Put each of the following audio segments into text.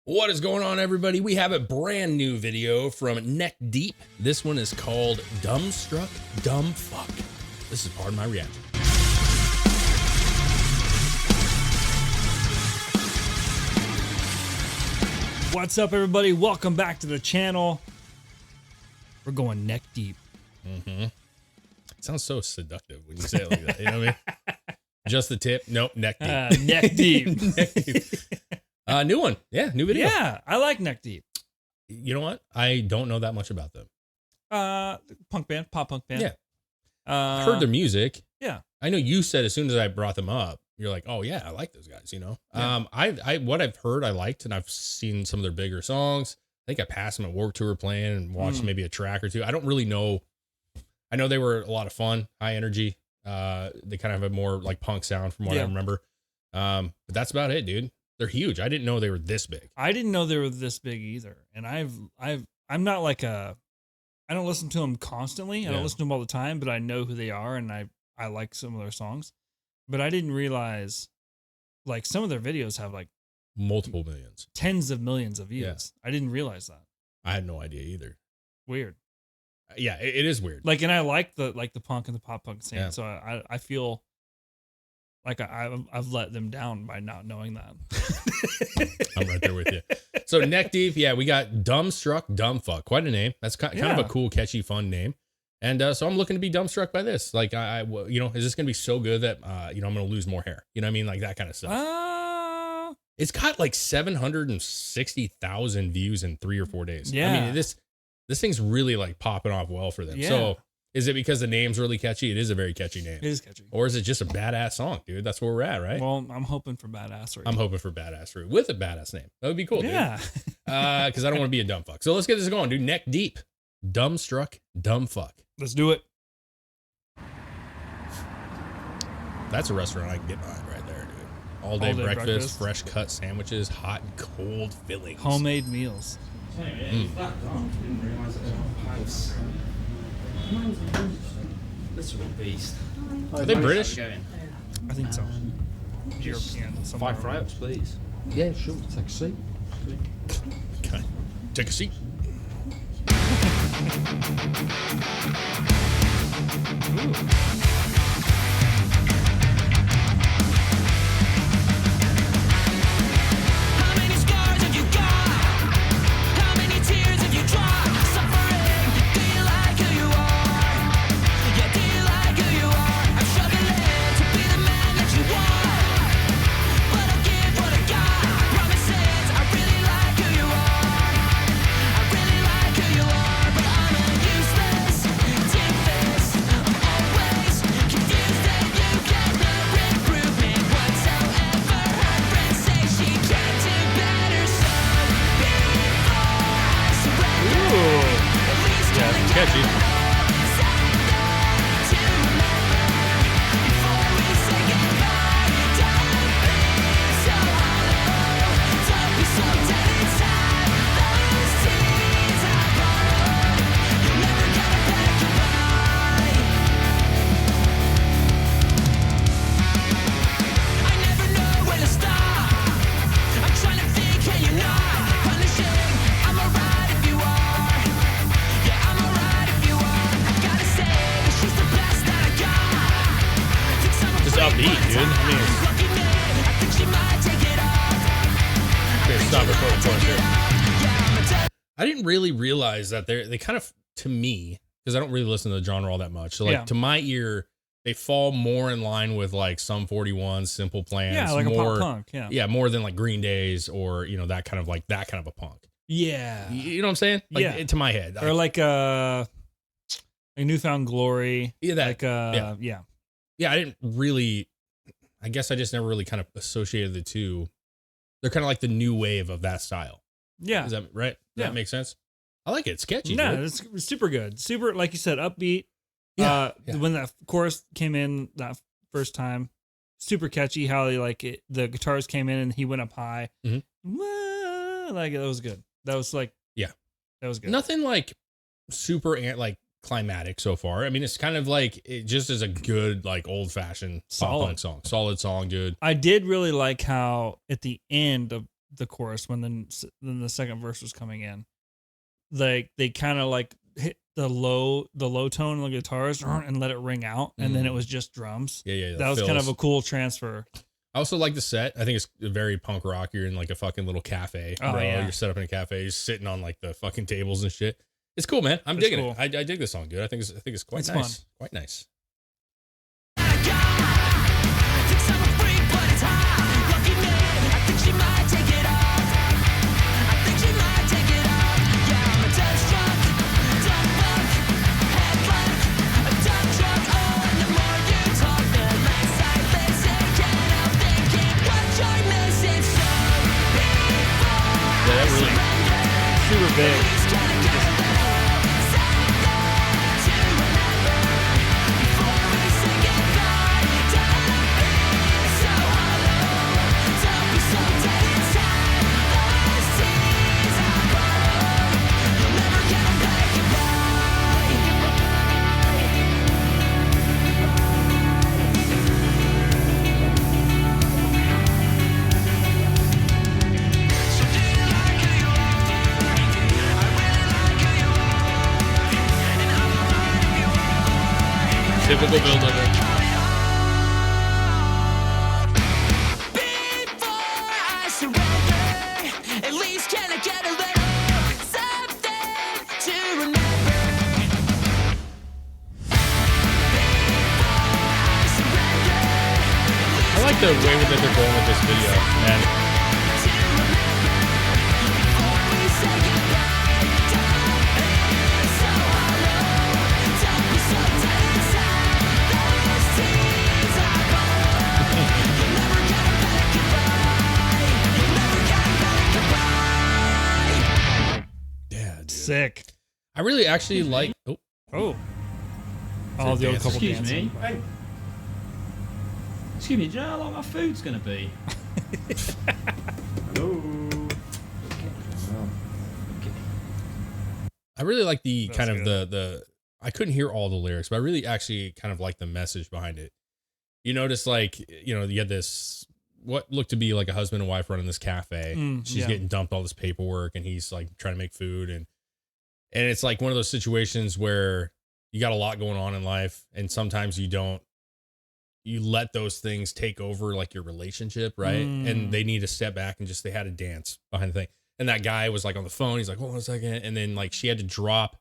What is going on, everybody? We have a brand new video from Neck Deep. This one is called Dumbstruck, Dumbfuck. This is part of my reaction. What's up, everybody? Welcome back to the channel. We're going neck deep. Mm-hmm. It sounds so seductive when you say it like that. You know what I mean? Just the tip. Nope, neck deep. Neck deep. Neck deep. New one. Yeah, new video. Yeah, I like neck deep. You know what? I don't know that much about them. Punk band, pop punk band. Yeah. I heard their music. Yeah. I know you said as soon as I brought them up, you're like, oh yeah, I like those guys, you know? Yeah. I what I've heard I liked, and I've seen some of their bigger songs. I think I passed them at Warped Tour playing and watched maybe a track or two. I don't really know. I know they were a lot of fun, high energy. They kind of have a more like punk sound from what I remember. But that's about it, dude. They're huge. I didn't know they were this big. I didn't know they were this big either. And I'm not like I don't listen to them constantly. I don't listen to them all the time, but I know who they are, and I like some of their songs. But I didn't realize, like, some of their videos have like multiple millions, tens of millions of views. Yeah. I didn't realize that. I had no idea either. Weird. Yeah, it is weird. Like, and I like the punk and the pop punk scene. Yeah. So I feel like I've let them down by not knowing that. I'm right there with you. So Neck Deep, yeah, we got Dumbstruck, Dumbfuck. Quite a name. That's kind of a cool, catchy, fun name. And so I'm looking to be dumbstruck by this. Like, you know, is this going to be so good that, you know, I'm going to lose more hair? You know what I mean? Like that kind of stuff. It's got like 760,000 views in 3 or 4 days. Yeah. I mean, this thing's really like popping off well for them. Yeah. So is it because the name's really catchy? It is a very catchy name. It is catchy. Or is it just a badass song, dude? That's where we're at, right? Well, I'm hoping for badassery. I'm hoping for badassery with a badass name. That would be cool, dude. Yeah. Because I don't want to be a dumb fuck. So let's get this going, dude. Neck Deep, Dumbstruck, Dumbfuck. Let's do it. That's a restaurant I can get behind right there, dude. All day breakfast, fresh cut sandwiches, hot and cold fillings. Homemade meals. Literal beast. Are they British? I think so. European. 5 fry-ups, please. Yeah, sure. Take a seat. Okay. Take a seat. How many scars have you got? How many tears have you dropped? Suffering, do you like who you are? Yeah, do you like who you are? I'm struggling to be the man that you want, but I'll give what I got. Promises, I really like who you are. I really like who you are, but I'm a useless doofus. I'm always confused and you get no improvement whatsoever. Her friends say she can't do better, so before I surrender, at least Yeah, tell it's catchy. to remember before we say goodbye. Don't be so hollow, don't be so dead inside. Those tears I borrowed, you're never gonna pack your bye. I never know when to stop. I'm trying to think, can you not? Punishing, I'm alright if you are. Yeah, I'm alright if you are. I gotta say that she's the best that I got. Think some Just upbeat, dude. I mean, lucky me, I think she might take it off. okay, stop recording for a Take it second. off. Yeah, I'm a dead. I didn't really realize that they kind of, to me, because I don't really listen to the genre all that much. So, like, Yeah. to my ear, they fall more in line with like Sum 41, Simple Plans. Yeah, like more, a pop punk. Yeah. Yeah, more than like Green Days or, you know, that kind of a punk. Yeah. You know what I'm saying? Like, Yeah. to my head. Or like Newfound Glory. Yeah, that, Like yeah. yeah, I didn't really, I guess I just never really kind of associated the two. They're kind of like the new wave of that style. Yeah. Is that right? Does Yeah. that make sense? I like it. It's catchy. No, dude. it's super good. Super, like you said, upbeat. Yeah, yeah. When that chorus came in that first time, super catchy. How they like it, the guitars came in and he went up high. Mhm. Like, that was good. That was like, Yeah. that was good. Nothing like super like climatic so far. I mean, it's kind of like it just is a good like old fashioned pop Solid. punk song. Solid song, dude. I did really like how at the end of the chorus when then the second verse was coming in. Like they kind of like hit the low tone on the guitars and let it ring out, and then it was just drums. Yeah. That was kind of a cool transfer. I also like the set. I think it's very punk rock. You're in like a fucking little cafe, bro. You're set up in a cafe. You're sitting on like the fucking tables and shit. It's cool, man. I'm digging it. I dig this song, dude. I think it's quite nice. Fun. Quite nice. Super big. Typical build of it. I like the way that they're going with this video, man. Sick. I really actually like. Oh, the old couple Excuse dancing. me. Hey. Excuse me. Do you know how long my food's gonna be? Hello. Okay. I really like the That's kind of good. the. I couldn't hear all the lyrics, but I really actually kind of like the message behind it. You notice, like, you know, you had this what looked to be like a husband and wife running this cafe. She's getting dumped all this paperwork, and he's like trying to make food, and it's like one of those situations where you got a lot going on in life, and sometimes you let those things take over like your relationship, right? And they need to step back and they had a dance behind the thing. And that guy was like on the phone. He's like, hold on a second. And then like she had to drop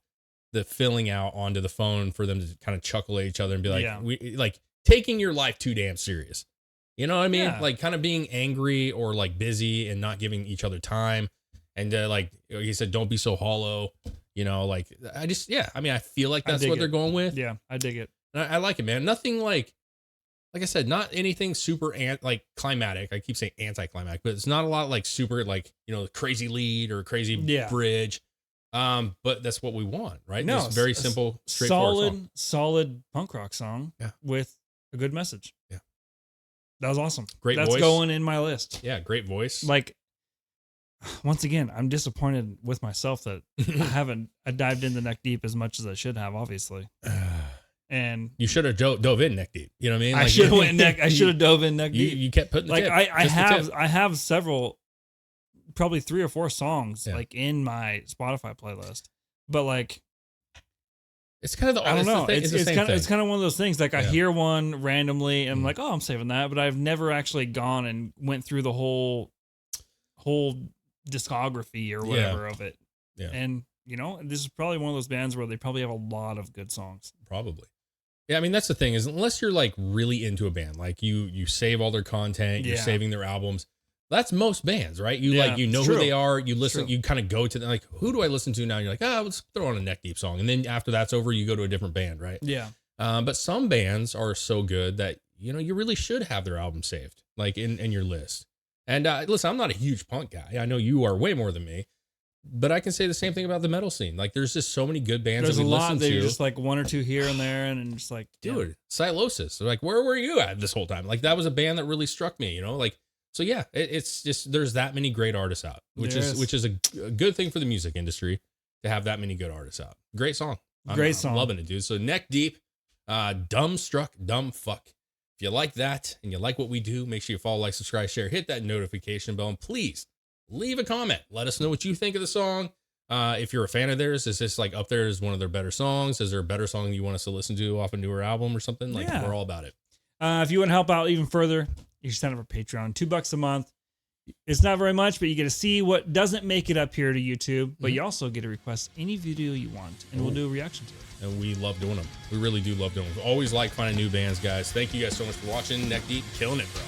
the filling out onto the phone for them to kind of chuckle at each other and be like, we like taking your life too damn serious. You know what I mean? Yeah. Like kind of being angry or like busy and not giving each other time. And like he said, don't be so hollow. You know, like I feel like that's what they're going with. Yeah, I dig it. And I like it, man. Nothing like I said, not anything super like climatic. I keep saying anticlimactic, but it's not a lot like super like, you know, crazy lead or crazy bridge. But that's what we want, right? No, Just very simple, straightforward song. Solid punk rock song with a good message. Yeah. That was awesome. Great voice. That's going in my list. Yeah, great voice. Like, once again, I'm disappointed with myself that I dived into neck deep as much as I should have, obviously. And you should have dove in neck deep. You know what I mean? I should have dove in neck deep. You kept putting the like tip, I have several, probably 3 or 4 songs like in my Spotify playlist, but like it's kind of I don't know. It's kind of one of those things. Like I hear one randomly and I'm like, oh, I'm saving that, but I've never actually gone and went through the whole discography or whatever of it. Yeah. And you know, this is probably one of those bands where they probably have a lot of good songs. Probably. Yeah, I mean that's the thing is unless you're like really into a band, like you save all their content, you're saving their albums. That's most bands, right? You like you know who they are, you listen, you kind of go to them like, who do I listen to now? You're like, let's throw on a neck deep song. And then after that's over, you go to a different band, right? Yeah. But some bands are so good that you know you really should have their album saved, like in your list. And listen, I'm not a huge punk guy. I know you are way more than me. But I can say the same thing about the metal scene. Like, there's just so many good bands There's that we a lot. listen They're to. just like 1 or 2 here and there, and just like, dude, Silosis. Like, where were you at this whole time? Like, that was a band that really struck me. You know, like, so yeah, it's just there's that many great artists out, which is a good thing for the music industry to have that many good artists out. Great song, great song, I'm loving it, dude. So neck deep, Dumbstruck, Dumbfuck. If you like that and you like what we do, make sure you follow, like, subscribe, share, hit that notification bell, and please leave a comment. Let us know what you think of the song. If you're a fan of theirs, is this like up there as one of their better songs? Is there a better song you want us to listen to off a newer album or something? Like, we're all about it. If you want to help out even further, you should sign up for Patreon. $2 a month. It's not very much, but you get to see what doesn't make it up here to YouTube. But you also get to request any video you want, and we'll do a reaction to it. And we love doing them. We really do love doing them. We always like finding new bands, guys. Thank you guys so much for watching. Neck Deep, killing it, bro.